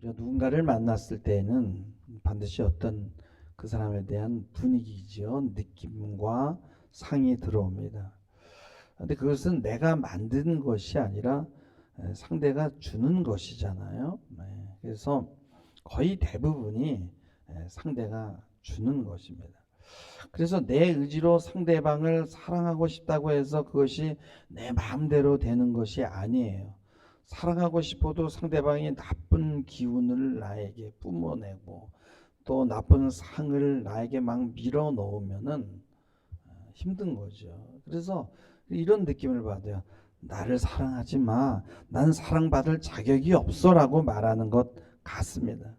우리가 누군가를 만났을 때에는 반드시 어떤 그 사람에 대한 분위기지요. 느낌과 상이 들어옵니다. 근데 그것은 내가 만든 것이 아니라 상대가 주는 것이잖아요. 그래서 거의 대부분이 상대가 주는 것입니다. 그래서 내 의지로 상대방을 사랑하고 싶다고 해서 그것이 내 마음대로 되는 것이 아니에요. 사랑하고 싶어도 상대방이 나쁜 기운을 나에게 뿜어내고 또 나쁜 상을 나에게 막 밀어 넣으면은 힘든 거죠. 그래서 이런 느낌을 받아요. 나를 사랑하지 마. 난 사랑받을 자격이 없어라고 말하는 것 같습니다.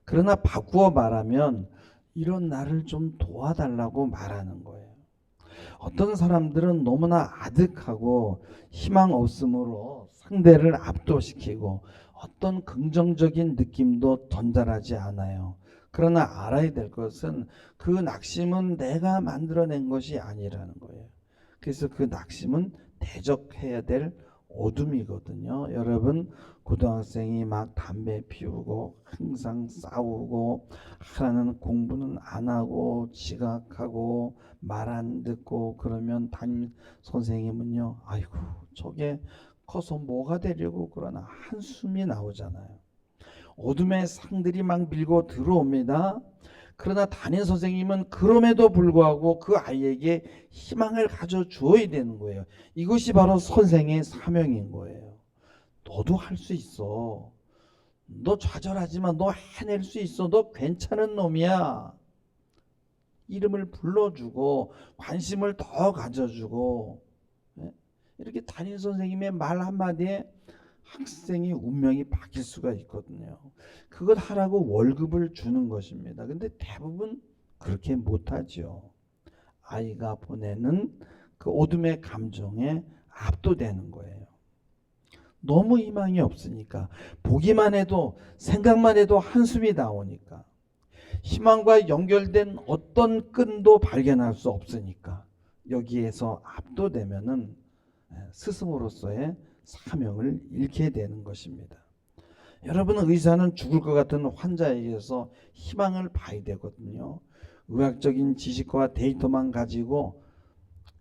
그러나 바꾸어 말하면 이런 나를 좀 도와달라고 말하는 거예요. 어떤 사람들은 너무나 아득하고 희망 없음으로 상대를 압도시키고 어떤 긍정적인 느낌도 전달하지 않아요. 그러나 알아야 될 것은 그 낙심은 내가 만들어낸 것이 아니라는 거예요. 그래서 그 낙심은 대적해야 될 어둠이거든요. 여러분, 고등학생이 막 담배 피우고 항상 싸우고 하라는 공부는 안 하고 지각하고 말 안 듣고 그러면 담임 선생님은요, 아이고 저게 커서 뭐가 되려고 그러나 한숨이 나오잖아요. 어둠의 상들이 막 밀고 들어옵니다. 그러나 담임 선생님은 그럼에도 불구하고 그 아이에게 희망을 가져 주어야 되는 거예요. 이것이 바로 선생의 사명인 거예요. 너도 할 수 있어. 너 좌절하지만 너 해낼 수 있어. 너 괜찮은 놈이야. 이름을 불러주고 관심을 더 가져주고, 이렇게 담임 선생님의 말 한마디에 학생의 운명이 바뀔 수가 있거든요. 그것 하라고 월급을 주는 것입니다. 근데 대부분 그렇게 못하죠. 아이가 보내는 그 어둠의 감정에 압도되는 거예요. 너무 희망이 없으니까, 보기만 해도 생각만 해도 한숨이 나오니까, 희망과 연결된 어떤 끈도 발견할 수 없으니까 여기에서 압도되면은 스승으로서의 사명을 잃게 되는 것입니다. 여러분, 의사는 죽을 것 같은 환자에게서 희망을 봐야 되거든요. 의학적인 지식과 데이터만 가지고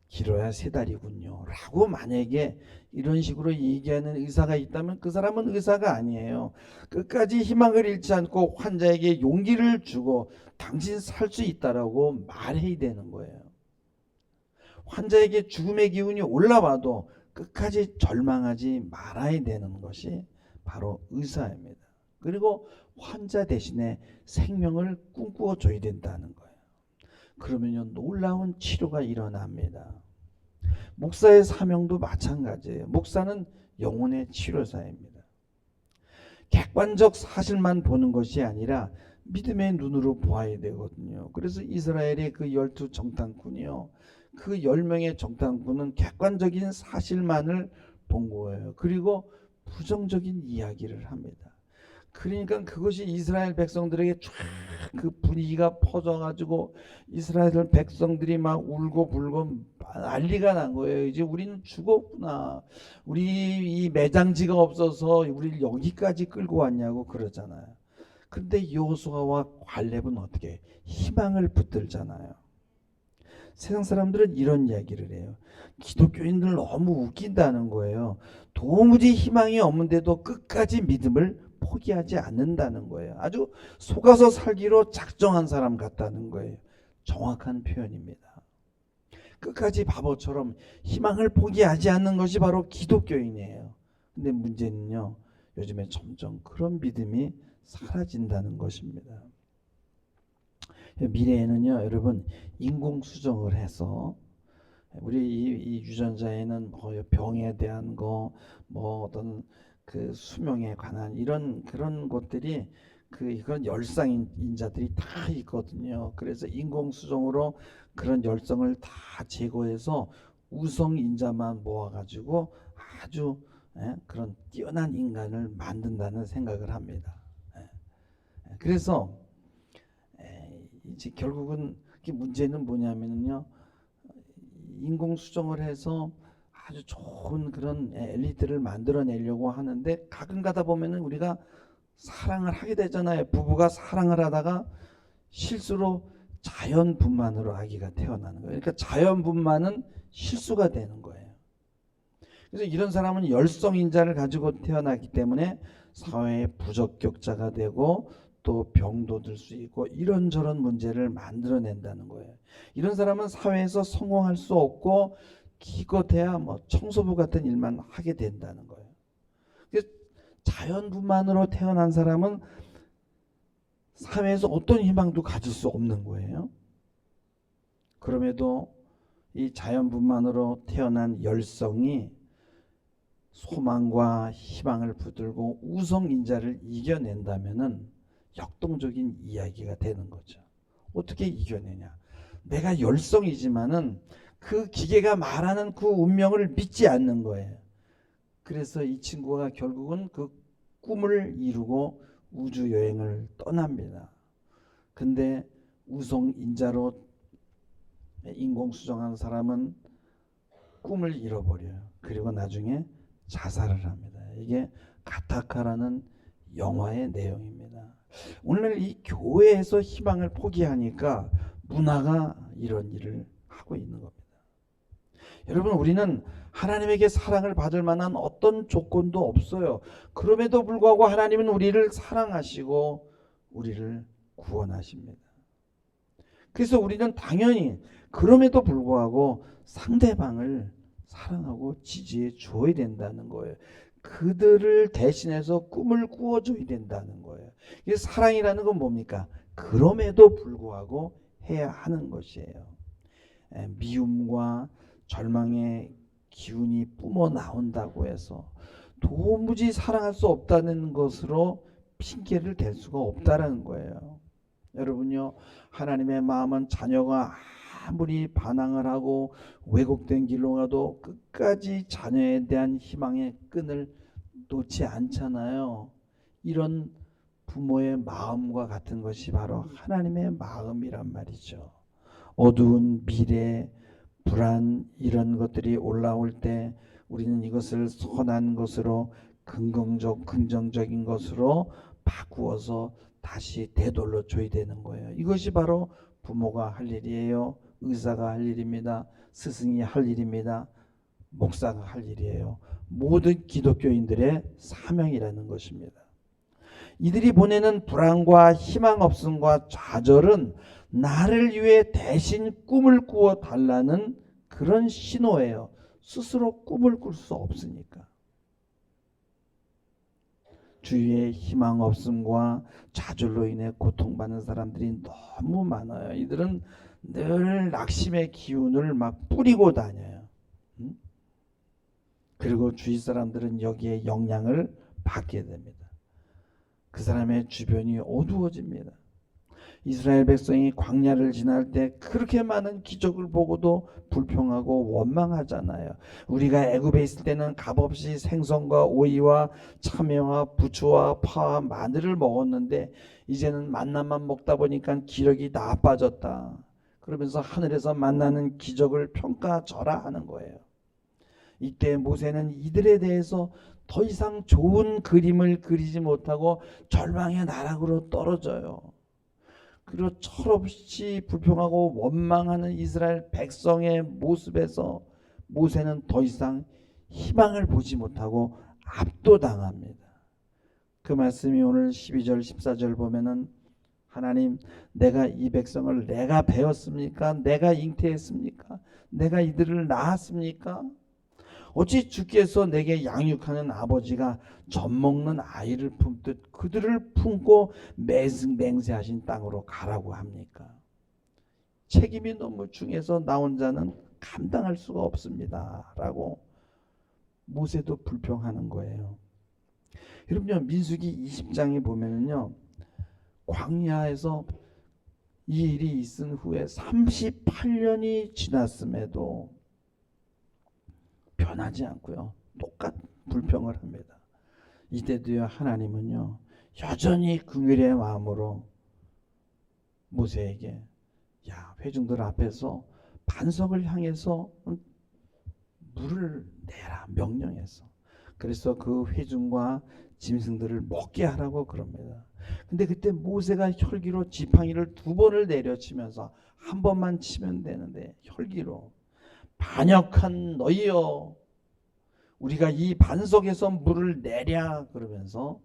길어야 3달이군요 라고 만약에 이런 식으로 얘기하는 의사가 있다면 그 사람은 의사가 아니에요. 끝까지 희망을 잃지 않고 환자에게 용기를 주고 당신 살 수 있다라고 말해야 되는 거예요. 환자에게 죽음의 기운이 올라와도 끝까지 절망하지 말아야 되는 것이 바로 의사입니다. 그리고 환자 대신에 생명을 꿈꾸어 줘야 된다는 거예요. 그러면요, 놀라운 치료가 일어납니다. 목사의 사명도 마찬가지예요. 목사는 영혼의 치료사입니다. 객관적 사실만 보는 것이 아니라 믿음의 눈으로 보아야 되거든요. 그래서 이스라엘의 그 12 정탐꾼이요, 그 10명의 정탐꾼은 객관적인 사실만을 본 거예요. 그리고 부정적인 이야기를 합니다. 그러니까 그것이 이스라엘 백성들에게 쫙 그 분위기가 퍼져가지고 이스라엘 백성들이 막 울고 불고 난리가 난 거예요. 이제 우리는 죽었구나. 우리 이 매장지가 없어서 우리를 여기까지 끌고 왔냐고 그러잖아요. 근데 여호수아와 갈렙은 어떻게 희망을 붙들잖아요. 세상 사람들은 이런 이야기를 해요. 기독교인들 너무 웃긴다는 거예요. 도무지 희망이 없는데도 끝까지 믿음을 포기하지 않는다는 거예요. 아주 속아서 살기로 작정한 사람 같다는 거예요. 정확한 표현입니다. 끝까지 바보처럼 희망을 포기하지 않는 것이 바로 기독교인이에요. 근데 문제는요, 요즘에 점점 그런 믿음이 사라진다는 것입니다. 미래에는요, 여러분, 인공수정을 해서 우리 이 유전자에는 뭐 병에 대한 거, 뭐 어떤 그 수명에 관한 이런 그런 것들이 그런 열상인자들이 다 있거든요. 그래서 인공수정으로 그런 열성을 다 제거해서 우성인자만 모아가지고 아주 그런 뛰어난 인간을 만든다는 생각을 합니다. 그래서 이제 결국은 문제는 뭐냐면요, 인공수정을 해서 아주 좋은 그런 엘리트를 만들어내려고 하는데 가끔 가다 보면은 우리가 사랑을 하게 되잖아요. 부부가 사랑을 하다가 실수로 자연분만으로 아기가 태어나는 거예요. 그러니까 자연분만은 실수가 되는 거예요. 그래서 이런 사람은 열성인자를 가지고 태어나기 때문에 사회의 부적격자가 되고 또 병도 들 수 있고 이런저런 문제를 만들어낸다는 거예요. 이런 사람은 사회에서 성공할 수 없고 기껏해야 뭐 청소부 같은 일만 하게 된다는 거예요. 자연분만으로 태어난 사람은 사회에서 어떤 희망도 가질 수 없는 거예요. 그럼에도 이 자연분만으로 태어난 열성이 소망과 희망을 붙들고 우성인자를 이겨낸다면은 역동적인 이야기가 되는 거죠. 어떻게 이겨내냐? 내가 열성이지만은 그 기계가 말하는 그 운명을 믿지 않는 거예요. 그래서 이 친구가 결국은 그 꿈을 이루고 우주 여행을 떠납니다. 근데 우성인자로 인공수정한 사람은 꿈을 잃어버려요. 그리고 나중에 자살을 합니다. 이게 가타카라는 영화의 내용입니다. 오늘 이 교회에서 희망을 포기하니까 문화가 이런 일을 하고 있는 겁니다. 여러분, 우리는 하나님에게 사랑을 받을 만한 어떤 조건도 없어요. 그럼에도 불구하고 하나님은 우리를 사랑하시고 우리를 구원하십니다. 그래서 우리는 당연히 그럼에도 불구하고 상대방을 사랑하고 지지해 줘야 된다는 거예요. 그들을 대신해서 꿈을 꾸어줘야 된다는 거예요. 이게 사랑이라는 건 뭡니까? 그럼에도 불구하고 해야 하는 것이에요. 미움과 절망의 기운이 뿜어 나온다고 해서 도무지 사랑할 수 없다는 것으로 핑계를 댈 수가 없다는 거예요. 여러분요, 하나님의 마음은 자녀가 아무리 반항을 하고 왜곡된 길로 가도 끝까지 자녀에 대한 희망의 끈을 놓지 않잖아요. 이런 부모의 마음과 같은 것이 바로 하나님의 마음이란 말이죠. 어두운 미래, 불안 이런 것들이 올라올 때 우리는 이것을 선한 것으로 긍정적인 것으로 바꾸어서 다시 되돌려 줘야 되는 거예요. 이것이 바로 부모가 할 일이에요. 의사가 할 일입니다. 스승이 할 일입니다. 목사가 할 일이에요. 모든 기독교인들의 사명이라는 것입니다. 이들이 보내는 불안과 희망 없음과 좌절은 나를 위해 대신 꿈을 꾸어 달라는 그런 신호예요. 스스로 꿈을 꿀 수 없으니까. 주위에 희망 없음과 좌절로 인해 고통받는 사람들이 너무 많아요. 이들은 늘 낙심의 기운을 막 뿌리고 다녀요. 그리고 주위 사람들은 여기에 영향을 받게 됩니다. 그 사람의 주변이 어두워집니다. 이스라엘 백성이 광야를 지날 때 그렇게 많은 기적을 보고도 불평하고 원망하잖아요. 우리가 애굽에 있을 때는 값없이 생선과 오이와 참외와 부추와 파와 마늘을 먹었는데 이제는 만나만 먹다 보니까 기력이 다 빠졌다. 그러면서 하늘에서 만나는 기적을 평가절하하는 거예요. 이때 모세는 이들에 대해서 더 이상 좋은 그림을 그리지 못하고 절망의 나락으로 떨어져요. 그리고 철없이 불평하고 원망하는 이스라엘 백성의 모습에서 모세는 더 이상 희망을 보지 못하고 압도당합니다. 그 말씀이 오늘 12절 14절 보면은 하나님, 내가 이 백성을 내가 배웠습니까? 내가 잉태했습니까? 내가 이들을 낳았습니까? 어찌 주께서 내게 양육하는 아버지가 젖먹는 아이를 품듯 그들을 품고 맹세하신 땅으로 가라고 합니까? 책임이 너무 중해서 나 혼자는 감당할 수가 없습니다. 라고 모세도 불평하는 거예요. 여러분요, 민수기 20장에 보면은요, 광야에서 이 일이 있은 후에 38년이 지났음에도 변하지 않고요. 똑같은 불평을 합니다. 이때도요, 하나님은요, 여전히 긍휼의 마음으로 모세에게 회중들 앞에서 반석을 향해서 물을 내라 명령해서, 그래서 그 회중과 짐승들을 먹게 하라고 그럽니다. 근데 그때 모세가 혈기로 지팡이를 2번을 내려치면서 한 번만 치면 되는데 혈기로 반역한 너희여 우리가 이 반석에서 물을 내랴 그러면서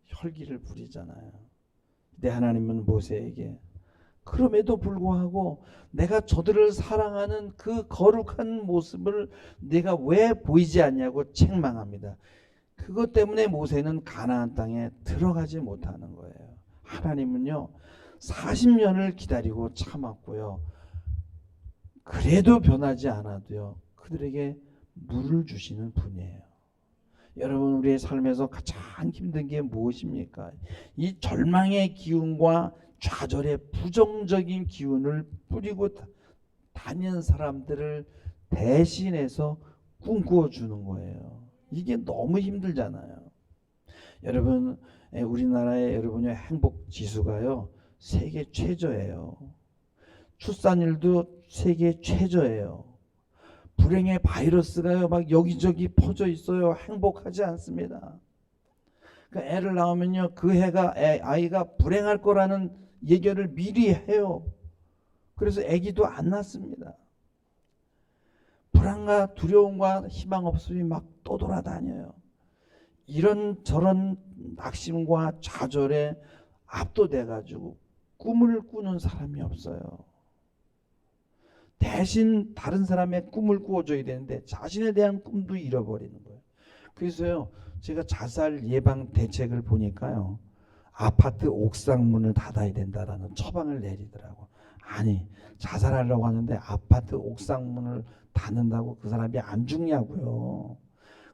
혈기를 부리잖아요. 근데 하나님은 모세에게 그럼에도 불구하고 내가 저들을 사랑하는 그 거룩한 모습을 내가 왜 보이지 않냐고 책망합니다. 그것 때문에 모세는 가나안 땅에 들어가지 못하는 거예요. 하나님은요 40년을 기다리고 참았고요. 그래도 변하지 않아도요 그들에게 물을 주시는 분이에요. 여러분 우리의 삶에서 가장 힘든 게 무엇입니까? 이 절망의 기운과 좌절의 부정적인 기운을 뿌리고 다니는 사람들을 대신해서 꿈꾸어 주는 거예요. 이게 너무 힘들잖아요. 여러분 우리나라의 여러분의 행복 지수가요 세계 최저예요. 출산율도 세계 최저예요. 불행의 바이러스가요 막 여기저기 퍼져 있어요. 행복하지 않습니다. 그러니까 애를 낳으면요 그 해가 아이가 불행할 거라는 예견을 미리 해요. 그래서 아기도 안 낳습니다. 불안과 두려움과 희망 없음이 막 떠돌아다녀요. 이런저런 낙심과 좌절에 압도돼 가지고 꿈을 꾸는 사람이 없어요. 대신 다른 사람의 꿈을 꾸어줘야 되는데 자신에 대한 꿈도 잃어버리는 거예요. 그래서요 제가 자살 예방 대책을 보니까요 아파트 옥상 문을 닫아야 된다라는 처방을 내리더라고. 아니 자살하려고 하는데 아파트 옥상 문을 닫는다고 그 사람이 안 죽냐고요.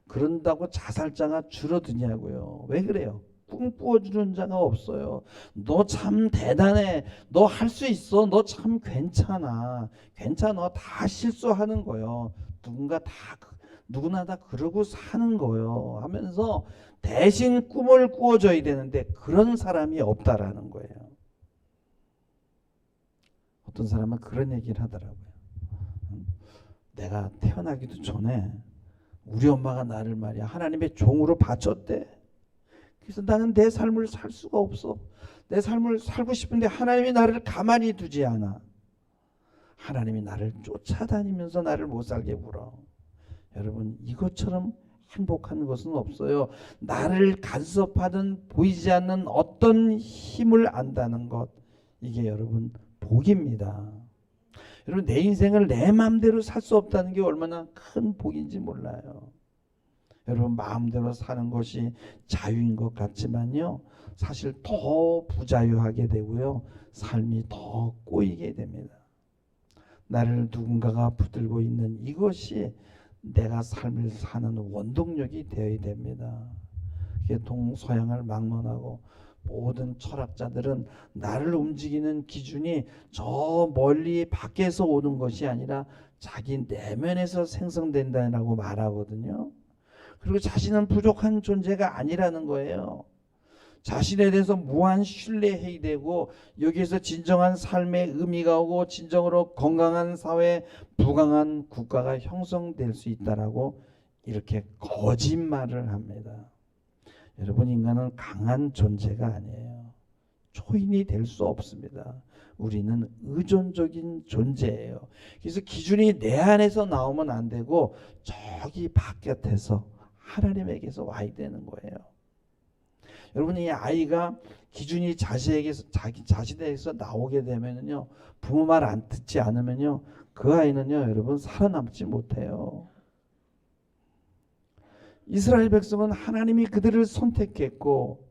그런다고 자살자가 줄어드냐고요. 왜 그래요? 꿈 꾸어주는 자가 없어요. 너 참 대단해. 너 할 수 있어. 너 참 괜찮아. 괜찮아. 다 실수하는 거예요. 누구나 다 그러고 사는 거예요. 하면서 대신 꿈을 꾸어줘야 되는데 그런 사람이 없다라는 거예요. 어떤 사람은 그런 얘기를 하더라고요. 내가 태어나기도 전에 우리 엄마가 나를 말이야 하나님의 종으로 바쳤대. 그래서 나는 내 삶을 살 수가 없어. 내 삶을 살고 싶은데 하나님이 나를 가만히 두지 않아. 하나님이 나를 쫓아다니면서 나를 못 살게 굴어. 여러분 이것처럼 행복한 것은 없어요. 나를 간섭하는 보이지 않는 어떤 힘을 안다는 것 이게 여러분 복입니다. 여러분 내 인생을 내 마음대로 살 수 없다는 게 얼마나 큰 복인지 몰라요. 여러분 마음대로 사는 것이 자유인 것 같지만요 사실 더 부자유하게 되고요 삶이 더 꼬이게 됩니다. 나를 누군가가 붙들고 있는 이것이 내가 삶을 사는 원동력이 되어야 됩니다. 이게 동서양을 막론하고 모든 철학자들은 나를 움직이는 기준이 저 멀리 밖에서 오는 것이 아니라 자기 내면에서 생성된다고 말하거든요. 그리고 자신은 부족한 존재가 아니라는 거예요. 자신에 대해서 무한 신뢰해야 되고 여기에서 진정한 삶의 의미가 오고 진정으로 건강한 사회, 부강한 국가가 형성될 수 있다라고 이렇게 거짓말을 합니다. 여러분 인간은 강한 존재가 아니에요. 초인이 될 수 없습니다. 우리는 의존적인 존재예요. 그래서 기준이 내 안에서 나오면 안 되고 저기 바깥에서 하나님에게서 와야 되는 거예요. 여러분 이 아이가 기준이 자신에게서 나오게 되면요 부모 말 안 듣지 않으면요 그 아이는요 여러분 살아남지 못해요. 이스라엘 백성은 하나님이 그들을 선택했고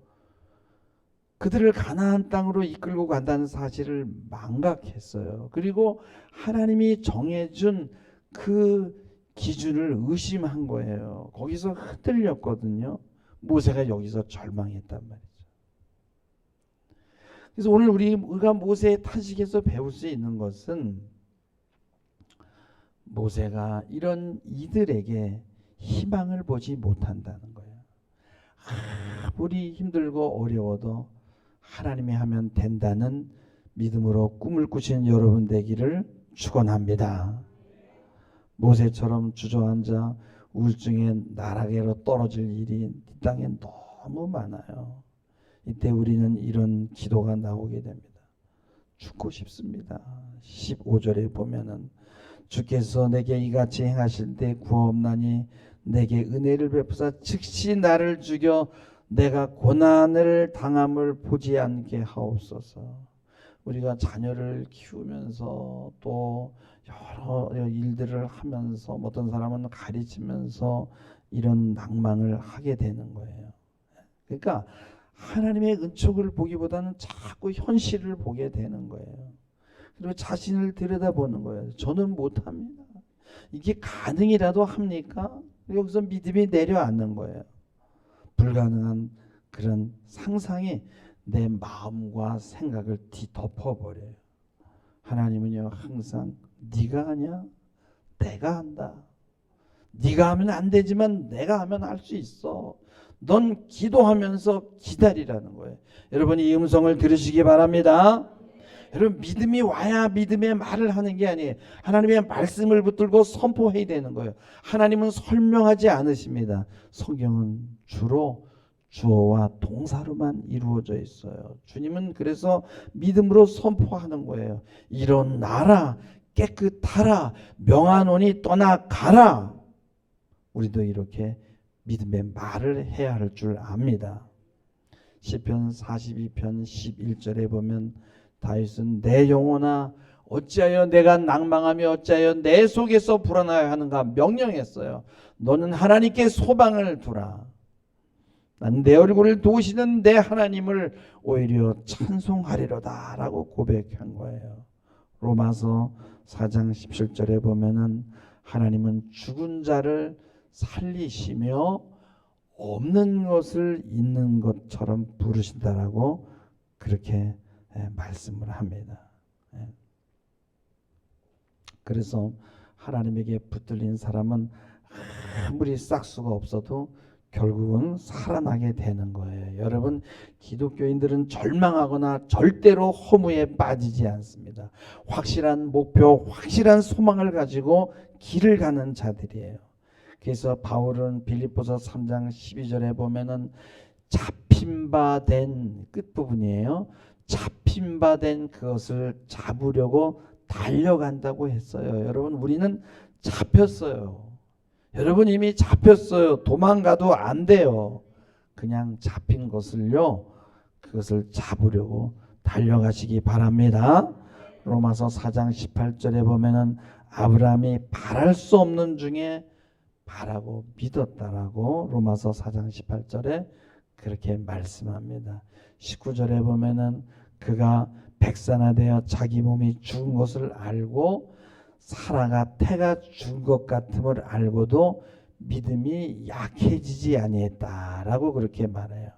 그들을 가나안 땅으로 이끌고 간다는 사실을 망각했어요. 그리고 하나님이 정해준 그 기준을 의심한 거예요. 거기서 흔들렸거든요. 모세가 여기서 절망했단 말이죠. 그래서 오늘 우리가 모세의 탄식에서 배울 수 있는 것은 모세가 이런 이들에게 희망을 보지 못한다는 거예요. 아무리 힘들고 어려워도 하나님이 하면 된다는 믿음으로 꿈을 꾸시는 여러분 되기를 축원합니다. 모세처럼 주저앉아 우울증에 나락으로 떨어질 일이 이 땅에 너무 많아요. 이때 우리는 이런 기도가 나오게 됩니다. 죽고 싶습니다. 15절에 보면은 주께서 내게 이같이 행하실 때 구하옵나니 내게 은혜를 베푸사 즉시 나를 죽여 내가 고난을 당함을 보지 않게 하옵소서. 우리가 자녀를 키우면서 또 여러 일들을 하면서 어떤 사람은 가르치면서 이런 낭망을 하게 되는 거예요. 그러니까 하나님의 은총을 보기보다는 자꾸 현실을 보게 되는 거예요. 그리고 자신을 들여다보는 거예요. 저는 못합니다. 이게 가능이라도 합니까? 여기서 믿음이 내려앉는 거예요. 불가능한 그런 상상이 내 마음과 생각을 뒤덮어버려요. 하나님은요 항상 네가 하냐? 내가 한다. 네가 하면 안 되지만 내가 하면 할 수 있어. 넌 기도하면서 기다리라는 거예요. 여러분 이 음성을 들으시기 바랍니다. 여러분 믿음이 와야 믿음의 말을 하는 게 아니에요. 하나님의 말씀을 붙들고 선포해야 되는 거예요. 하나님은 설명하지 않으십니다. 성경은 주로 주어와 동사로만 이루어져 있어요. 주님은 그래서 믿음으로 선포하는 거예요. 일어나라, 깨끗하라, 명하노니 떠나가라. 우리도 이렇게 믿음의 말을 해야 할 줄 압니다. 시편 42편 11절에 보면 다윗은 내 영혼아 어찌하여 내가 낭망하며 어찌하여 내 속에서 불안하여 하는가 명령했어요. 너는 하나님께 소망을 두라. 난 내 얼굴을 도우시는 내 하나님을 오히려 찬송하리로다 라고 고백한 거예요. 로마서 4장 17절에 보면은 하나님은 죽은 자를 살리시며 없는 것을 있는 것처럼 부르신다라고 그렇게 말씀을 합니다. 그래서 하나님에게 붙들린 사람은 아무리 싹수가 없어도 결국은 살아나게 되는 거예요. 여러분 기독교인들은 절망하거나 절대로 허무에 빠지지 않습니다. 확실한 목표, 확실한 소망을 가지고 길을 가는 자들이에요. 그래서 바울은 빌립보서 3장 12절에 보면은 잡힌 바 된 끝부분이에요. 잡힌 바 된 그것을 잡으려고 달려간다고 했어요. 여러분 우리는 잡혔어요. 여러분 이미 잡혔어요. 도망가도 안 돼요. 그냥 잡힌 것을요 그것을 잡으려고 달려가시기 바랍니다. 로마서 4장 18절에 보면은 아브라함이 바랄 수 없는 중에 바라고 믿었다라고 로마서 4장 18절에 그렇게 말씀합니다. 19절에 보면은 그가 백산화되어 자기 몸이 죽은 것을 알고 사라가 태가 죽은 것 같음을 알고도 믿음이 약해지지 아니했다라고 그렇게 말해요.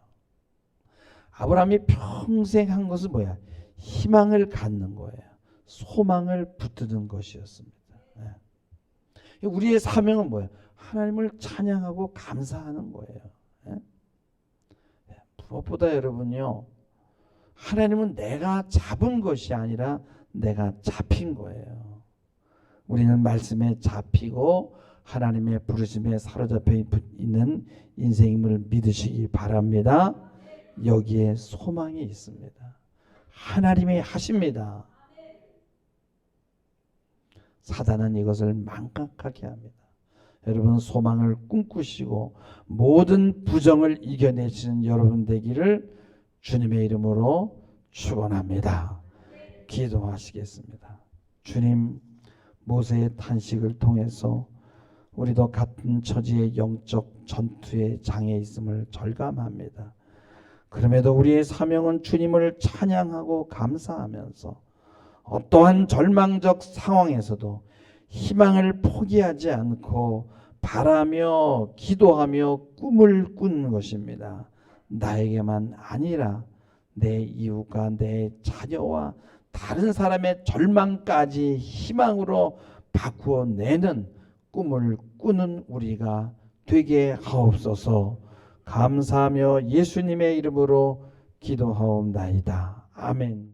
아브라함이 평생 한 것은 뭐야? 희망을 갖는 거예요. 소망을 붙드는 것이었습니다. 우리의 사명은 뭐예요? 하나님을 찬양하고 감사하는 거예요. 무엇보다 여러분요, 하나님은 내가 잡은 것이 아니라 내가 잡힌 거예요. 우리는 말씀에 잡히고 하나님의 부르심에 사로잡혀 있는 인생임을 믿으시기 바랍니다. 여기에 소망이 있습니다. 하나님이 하십니다. 사단은 이것을 망각하게 합니다. 여러분 소망을 꿈꾸시고 모든 부정을 이겨내시는 여러분 되기를 주님의 이름으로 축원합니다. 기도하시겠습니다. 주님, 모세의 탄식을 통해서 우리도 같은 처지의 영적 전투의 장에 있음을 절감합니다. 그럼에도 우리의 사명은 주님을 찬양하고 감사하면서 어떠한 절망적 상황에서도 희망을 포기하지 않고 바라며 기도하며 꿈을 꾸는 것입니다. 나에게만 아니라 내 이웃과 내 자녀와 다른 사람의 절망까지 희망으로 바꾸어 내는 꿈을 꾸는 우리가 되게 하옵소서. 감사하며 예수님의 이름으로 기도하옵나이다. 아멘.